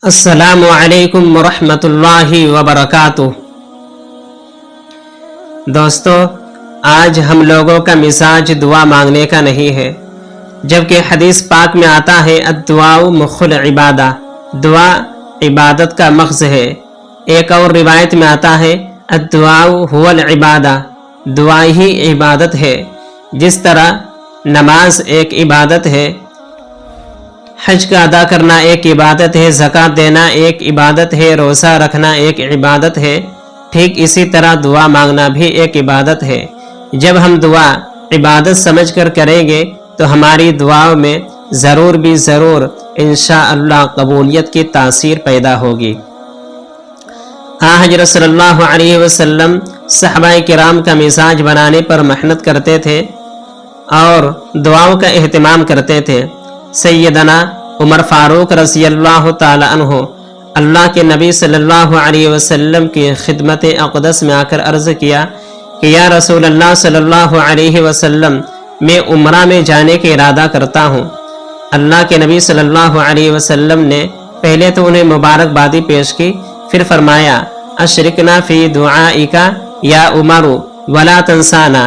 السلام علیکم ورحمۃ اللہ وبرکاتہ۔ دوستو، آج ہم لوگوں کا مزاج دعا مانگنے کا نہیں ہے، جبکہ حدیث پاک میں آتا ہے الدعاء مخ العبادہ، دعا عبادت کا مغز ہے۔ ایک اور روایت میں آتا ہے الدعاء هو العبادہ، دعا ہی عبادت ہے۔ جس طرح نماز ایک عبادت ہے، حج کا ادا کرنا ایک عبادت ہے، زکوٰۃ دینا ایک عبادت ہے، روزہ رکھنا ایک عبادت ہے، ٹھیک اسی طرح دعا مانگنا بھی ایک عبادت ہے۔ جب ہم دعا عبادت سمجھ کر کریں گے تو ہماری دعاؤں میں ضرور بھی ضرور انشاءاللہ قبولیت کی تاثیر پیدا ہوگی۔ حضرت صلی اللہ علیہ وسلم صحابہ کرام کا مزاج بنانے پر محنت کرتے تھے اور دعاؤں کا اہتمام کرتے تھے۔ سیدنا عمر فاروق رضی اللہ تعالی عنہ اللہ کے نبی صلی اللہ علیہ وسلم کی خدمت اقدس میں آ کر عرض کیا کہ یا رسول اللہ صلی اللہ علیہ وسلم، میں عمرہ میں جانے کا ارادہ کرتا ہوں۔ اللہ کے نبی صلی اللہ علیہ وسلم نے پہلے تو انہیں مبارکبادی پیش کی، پھر فرمایا اشرکنا فی دعائک یا عمر ولا تنسانا،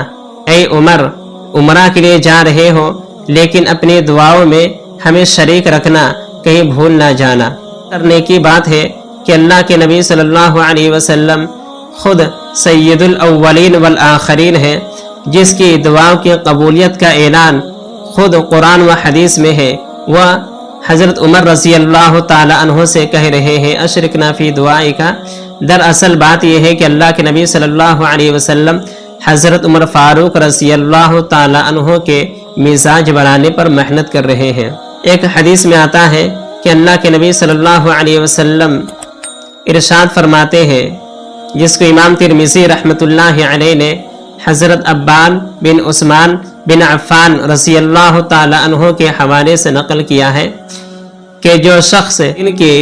اے عمر، عمرہ کے لیے جا رہے ہو لیکن اپنی دعاؤں میں ہمیں شریک رکھنا، کہیں بھول نہ جانا۔ کرنے کی بات ہے کہ اللہ کے نبی صلی اللہ علیہ وسلم خود سید الاولین والآخرین ہیں، جس کی دعاؤں کی قبولیت کا اعلان خود قرآن و حدیث میں ہے۔ وہ حضرت عمر رضی اللہ تعالی عنہ سے کہہ رہے ہیں اشرکنا فی دعائک۔ دراصل بات یہ ہے کہ اللہ کے نبی صلی اللہ علیہ وسلم حضرت عمر فاروق رضی اللہ تعالی عنہ کے مزاج بنانے پر محنت کر رہے ہیں۔ ایک حدیث میں آتا ہے کہ اللہ کے نبی صلی اللہ علیہ وسلم ارشاد فرماتے ہیں، جس کو امام ترمذی رحمۃ اللہ علیہ نے حضرت عبان بن عثمان بن عفان رضی اللہ تعالی عنہ کے حوالے سے نقل کیا ہے کہ جو شخص ان کی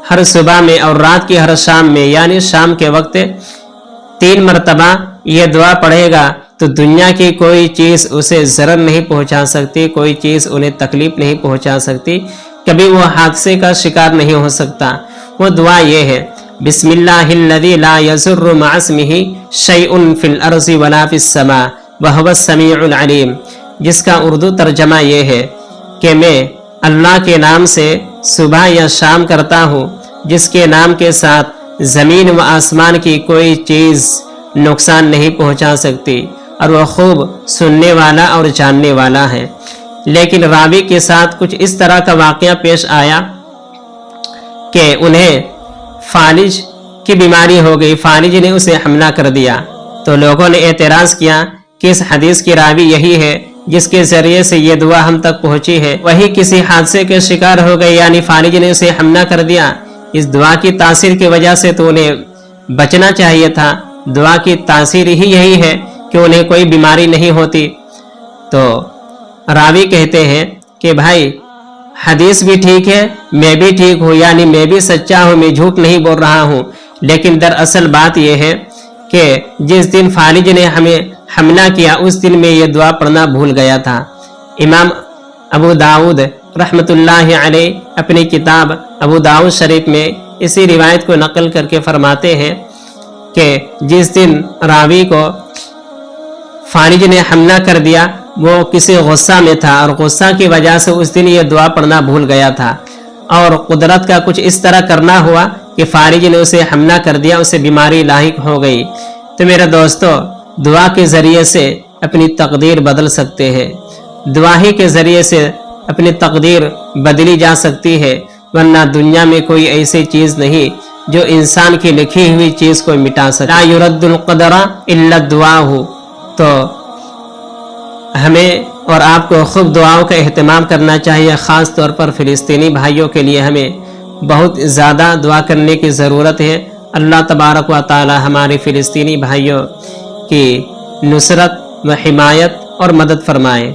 ہر صبح میں اور رات کی ہر شام میں، یعنی شام کے وقت 3 مرتبہ یہ دعا پڑھے گا تو دنیا کی کوئی چیز اسے ضرر نہیں پہنچا سکتی، کوئی چیز انہیں تکلیف نہیں پہنچا سکتی، کبھی وہ حادثے کا شکار نہیں ہو سکتا۔ وہ دعا یہ ہے بسم اللہ الذی لا یضر مع اسمہ شیء فی الارض ولا فی السماء وہو السمیع العلیم، جس کا اردو ترجمہ یہ ہے کہ میں اللہ کے نام سے صبح یا شام کرتا ہوں، جس کے نام کے ساتھ زمین و آسمان کی کوئی چیز نقصان نہیں پہنچا سکتی، اور وہ خوب سننے والا اور جاننے والا ہے۔ لیکن راوی کے ساتھ کچھ اس طرح کا واقعہ پیش آیا کہ انہیں فالج کی بیماری ہو گئی، فالج نے اسے حملہ کر دیا، تو لوگوں نے اعتراض کیا کہ اس حدیث کی راوی یہی ہے جس کے ذریعے سے یہ دعا ہم تک پہنچی ہے، وہی کسی حادثے کے شکار ہو گئے، یعنی فالج نے اسے حملہ کر دیا۔ اس دعا کی تاثیر کی وجہ سے تو انہیں بچنا چاہیے تھا، دعا کی تاثیر ہی یہی ہے کہ انہیں کوئی بیماری نہیں ہوتی۔ تو راوی کہتے ہیں کہ بھائی حدیث بھی ٹھیک ہے، میں بھی ٹھیک ہوں، یعنی میں بھی سچا ہوں، میں جھوٹ نہیں بول رہا ہوں، لیکن دراصل بات یہ ہے کہ جس دن فالج نے ہمیں حملہ کیا اس دن میں یہ دعا پڑھنا بھول گیا تھا۔ امام ابو داؤد رحمۃ اللہ علیہ اپنی کتاب ابو داؤد شریف میں اسی روایت کو نقل کر کے فرماتے ہیں کہ جس دن راوی کو فالج نے حملہ کر دیا وہ کسی غصہ میں تھا، اور غصہ کی وجہ سے اس دن یہ دعا پڑھنا بھول گیا تھا، اور قدرت کا کچھ اس طرح کرنا ہوا کہ فالج نے اسے حملہ کر دیا، اسے بیماری لاحق ہو گئی۔ تو میرے دوستو، دعا کے ذریعے سے اپنی تقدیر بدل سکتے ہیں، دعا ہی کے ذریعے سے اپنی تقدیر بدلی جا سکتی ہے، ورنہ دنیا میں کوئی ایسی چیز نہیں جو انسان کی لکھی ہوئی چیز کو مٹا سکے۔ لا يرد القدر الا الدعاء۔ تو ہمیں اور آپ کو خوب دعاؤں کا اہتمام کرنا چاہیے، خاص طور پر فلسطینی بھائیوں کے لیے ہمیں بہت زیادہ دعا کرنے کی ضرورت ہے۔ اللہ تبارک و تعالی ہمارے فلسطینی بھائیوں کی نصرت و حمایت اور مدد فرمائے۔